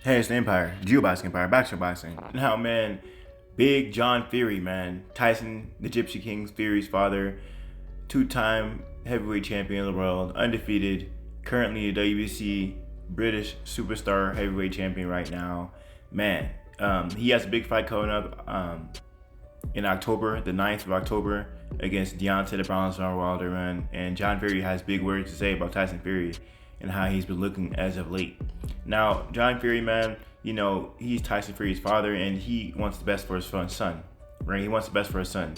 Hey, it's the Empire, Geoboxing Empire, Boxer Boxing. Now, man, big John Fury, man. Tyson, the Gypsy King's Fury's father, two-time heavyweight champion of the world, undefeated, currently a WBC British superstar heavyweight champion right now. Man, he has a big fight coming up in October, the 9th of October, against Deontay the Bronze Wilder, man. And John Fury has big words to say about Tyson Fury and how he's been looking as of late. Now, John Fury, man, he's Tyson Fury's father, and he wants the best for his son, right? He wants the best for his son.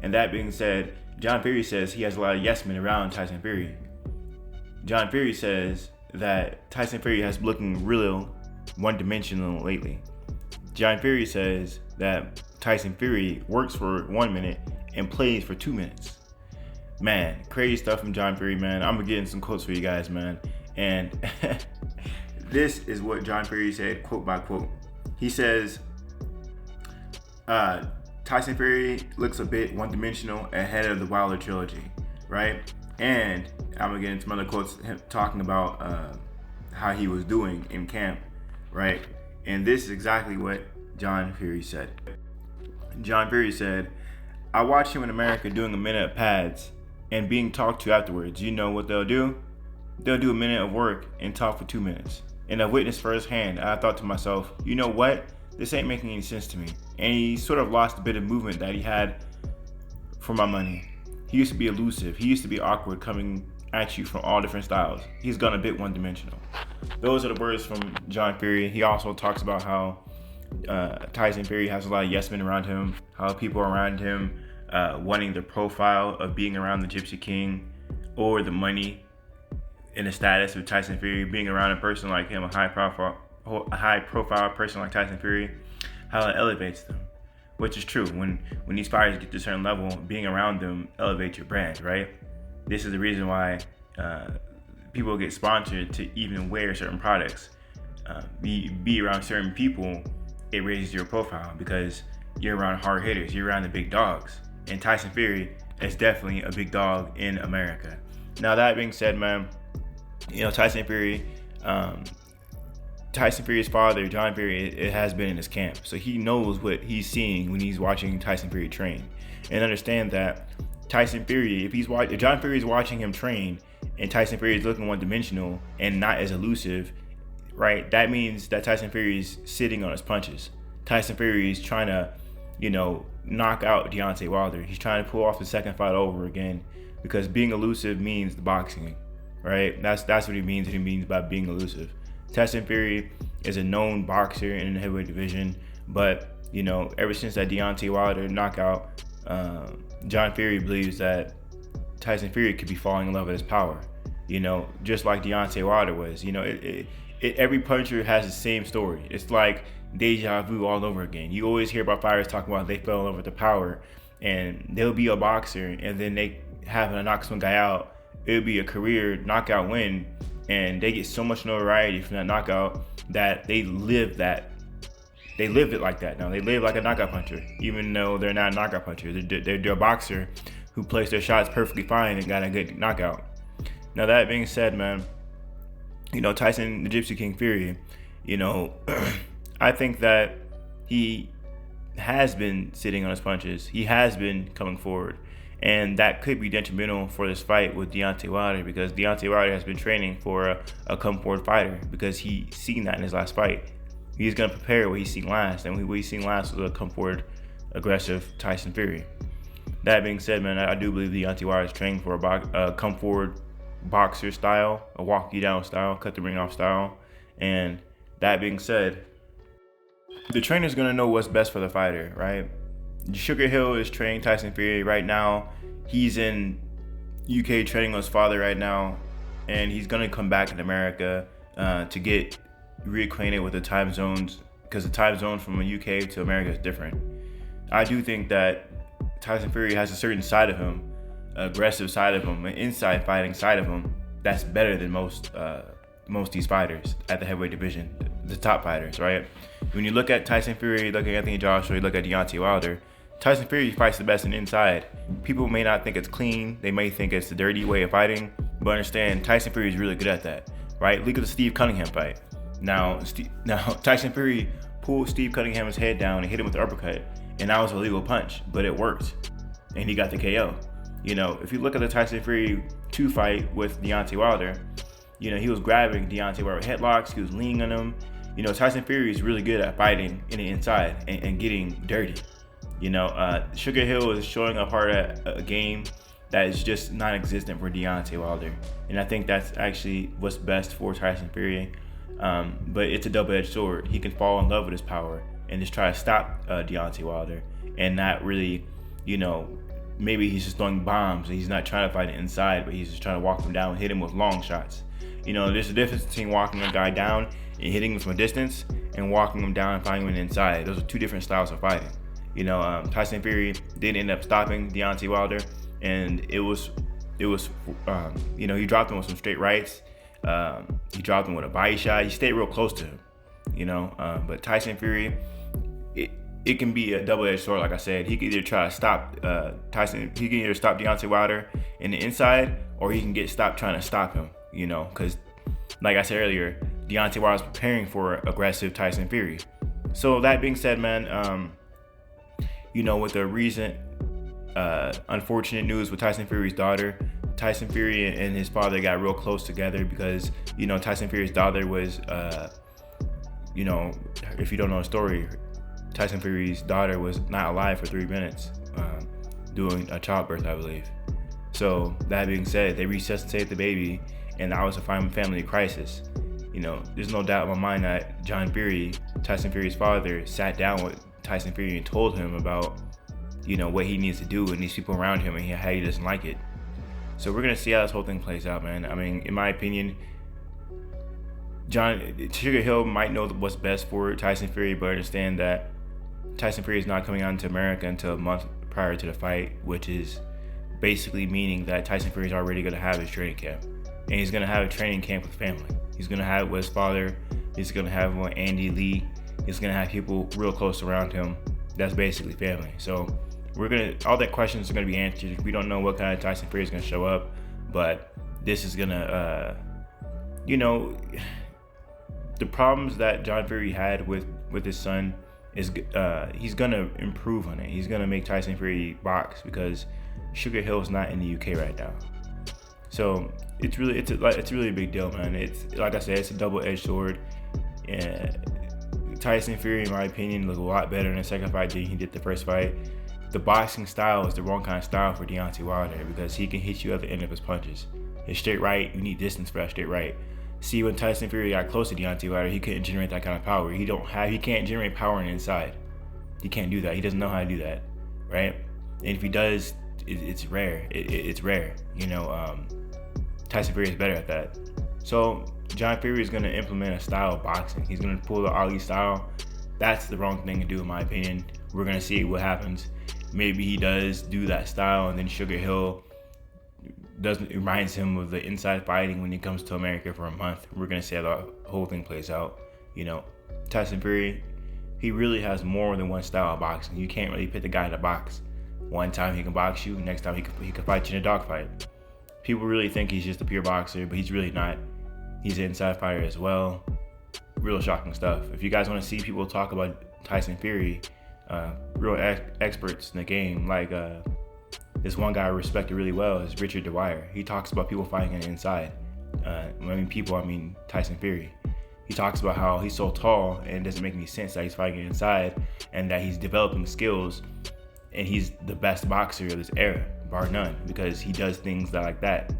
And that being said, John Fury says he has a lot of yes men around Tyson Fury. John Fury says that Tyson Fury has been looking real one-dimensional lately. John Fury says that Tyson Fury works for 1 minute and plays for 2 minutes. Man, crazy stuff from John Fury, man. I'm gonna get in some quotes for you guys, man. And this is what John Fury said, quote by quote. He says, Tyson Fury looks a bit one-dimensional ahead of the Wilder trilogy, right? And I'm gonna get into some other quotes, him talking about how he was doing in camp, right? And this is exactly what John Fury said. John Fury said, I watched him in America doing a minute of pads and being talked to afterwards. You know what they'll do? They'll do a minute of work and talk for 2 minutes. And I witnessed firsthand, and I thought to myself, you know what? This ain't making any sense to me. And he sort of lost a bit of movement that he had for my money. He used to be elusive. He used to be awkward, coming at you from all different styles. He's gone a bit one-dimensional. Those are the words from John Fury. He also talks about how Tyson Fury has a lot of yes men around him, how people around him wanting the profile of being around the Gypsy King or the money and the status of Tyson Fury, being around a person like him, a high profile person like Tyson Fury, how it elevates them, which is true. When these fighters get to a certain level, being around them elevates your brand, right? This is the reason why people get sponsored to even wear certain products. Be around certain people, it raises your profile because you're around hard hitters, you're around the big dogs. And Tyson Fury is definitely a big dog in America. Now, that being said, man, Tyson Fury's father, John Fury, it has been in his camp. So he knows what he's seeing when he's watching Tyson Fury train. And understand that Tyson Fury, if John Fury is watching him train and Tyson Fury is looking one-dimensional and not as elusive, right, that means that Tyson Fury is sitting on his punches. Tyson Fury is trying to, knock out Deontay Wilder. He's trying to pull off the second fight over again because being elusive means the boxing, right? That's what he means. What he means by being elusive. Tyson Fury is a known boxer in the heavyweight division, but ever since that Deontay Wilder knockout, John Fury believes that Tyson Fury could be falling in love with his power. Just like Deontay Wilder was. Every puncher has the same story. It's like deja vu all over again. You always hear about fighters talking about they fell in love with the power, and they'll be a boxer, and then they happen to knock some guy out. It'll be a career knockout win, and they get so much notoriety from that knockout that they live it like that. Now they live like a knockout puncher, even though they're not a knockout puncher. They're a boxer who placed their shots perfectly fine and got a good knockout. Now, that being said, man, Tyson, the Gypsy King Fury, I think that he has been sitting on his punches. He has been coming forward. And that could be detrimental for this fight with Deontay Wilder because Deontay Wilder has been training for a come forward fighter because he's seen that in his last fight. He's going to prepare what he's seen last. And what he's seen last was a come forward, aggressive Tyson Fury. That being said, man, I do believe Deontay Wilder is training for a come forward boxer style, a walk you down style, cut the ring off style. And that being said, the trainer's gonna know what's best for the fighter, right? Sugar Hill is training Tyson Fury right now. He's in UK training with his father right now, and he's gonna come back in America to get reacquainted with the time zones because the time zone from the UK to America is different. I do think that Tyson Fury has a certain side of him, aggressive side of him, an inside fighting side of him that's better than most these fighters at the heavyweight division, the top fighters, right? When you look at Tyson Fury, look at Anthony Joshua, you look at Deontay Wilder, Tyson Fury fights the best in the inside. People may not think it's clean, they may think it's the dirty way of fighting, but understand Tyson Fury is really good at that, right? Look at the Steve Cunningham fight. Now Tyson Fury pulled Steve Cunningham's head down and hit him with the uppercut, and that was a legal punch, but it worked, and he got the KO. If you look at the Tyson Fury 2 fight with Deontay Wilder, he was grabbing Deontay Wilder with headlocks, he was leaning on him. Tyson Fury is really good at fighting in the inside and getting dirty. Sugar Hill is showing a part of a game that is just non-existent for Deontay Wilder. And I think that's actually what's best for Tyson Fury. But it's a double-edged sword. He can fall in love with his power and just try to stop Deontay Wilder and not really, maybe he's just throwing bombs and he's not trying to fight it inside, but he's just trying to walk him down and hit him with long shots. There's a difference between walking a guy down and hitting him from a distance and walking him down and fighting him inside. Those are two different styles of fighting. Tyson Fury did end up stopping Deontay Wilder, and it was he dropped him with some straight rights. He dropped him with a body shot. He stayed real close to him, but Tyson Fury, it can be a double-edged sword. Like I said, he could either try to stop Tyson. He can either stop Deontay Wilder in the inside, or he can get stopped trying to stop him. Because like I said earlier, Deontay Wilder's preparing for aggressive Tyson Fury. So that being said, man, with the recent unfortunate news with Tyson Fury's daughter, Tyson Fury and his father got real close together because, Tyson Fury's daughter was, if you don't know the story, Tyson Fury's daughter was not alive for 3 minutes doing a childbirth, I believe. So that being said, they resuscitated the baby, and that was a family crisis. There's no doubt in my mind that John Fury, Tyson Fury's father, sat down with Tyson Fury and told him about, what he needs to do and these people around him and how he doesn't like it. So we're gonna see how this whole thing plays out, man. I mean, in my opinion, Sugar Hill might know what's best for Tyson Fury, but understand that Tyson Fury is not coming out into America until a month prior to the fight, which is basically meaning that Tyson Fury is already gonna have his training camp, and he's gonna have a training camp with family. He's gonna have it with his father. He's gonna have it with Andy Lee. He's gonna have people real close around him. That's basically family. So all that questions are gonna be answered. We don't know what kind of Tyson Fury is gonna show up, but this is gonna, the problems that John Fury had with his son is he's gonna improve on it. He's gonna make Tyson Fury box because Sugar Hill's not in the UK right now. So it's really a big deal, man. It's like I said, it's a double-edged sword. Tyson Fury, in my opinion, looked a lot better in the second fight than he did the first fight. The boxing style is the wrong kind of style for Deontay Wilder because he can hit you at the end of his punches. His straight right, you need distance for that straight right. See, when Tyson Fury got close to Deontay Wilder, he couldn't generate that kind of power. He can't generate power on the inside. He can't do that. He doesn't know how to do that, right? And if he does, it's rare. It's rare. Tyson Fury is better at that. So John Fury is going to implement a style of boxing. He's going to pull the Ali style. That's the wrong thing to do, in my opinion. We're going to see what happens. Maybe he does do that style, and then Sugar Hill reminds him of the inside fighting when he comes to America for a month. We're going to see how the whole thing plays out. Tyson Fury, he really has more than one style of boxing. You can't really put the guy in a box. One time he can box you, next time he can fight you in a dogfight. People really think he's just a pure boxer, but he's really not. He's an inside fighter as well. Real shocking stuff. If you guys want to see people talk about Tyson Fury, real experts in the game, like this one guy I respected really well is Richard Dwyer. He talks about people fighting on the inside. When I mean Tyson Fury. He talks about how he's so tall and it doesn't make any sense that he's fighting inside, and that he's developing skills, and he's the best boxer of this era, bar none, because he does things like that.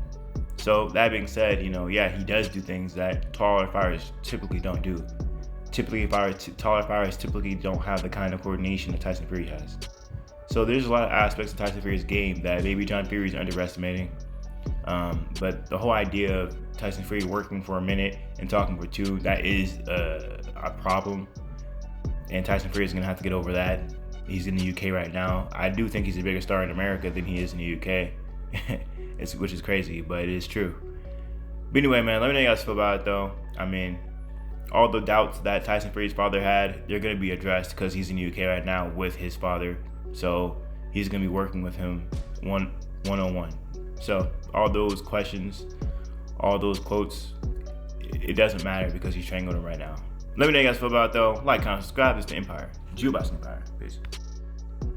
So that being said, he does do things that taller fighters typically don't do. Taller fighters typically don't have the kind of coordination that Tyson Fury has. So there's a lot of aspects of Tyson Fury's game that maybe John Fury's underestimating. But the whole idea of Tyson Fury working for a minute and talking for two, that is a problem. And Tyson Fury is going to have to get over that. He's in the UK right now. I do think he's a bigger star in America than he is in the UK. Which is crazy, but it is true. But anyway, man, let me know how you guys feel about it, though. I mean, all the doubts that Tyson Fury's father had, they're going to be addressed because he's in the UK right now with his father. So he's going to be working with him one-on-one. So all those questions, all those quotes, it doesn't matter because he's training with him right now. Let me know you guys feel about it though. Like, comment, subscribe. It's the Empire. Jew Empire. Peace.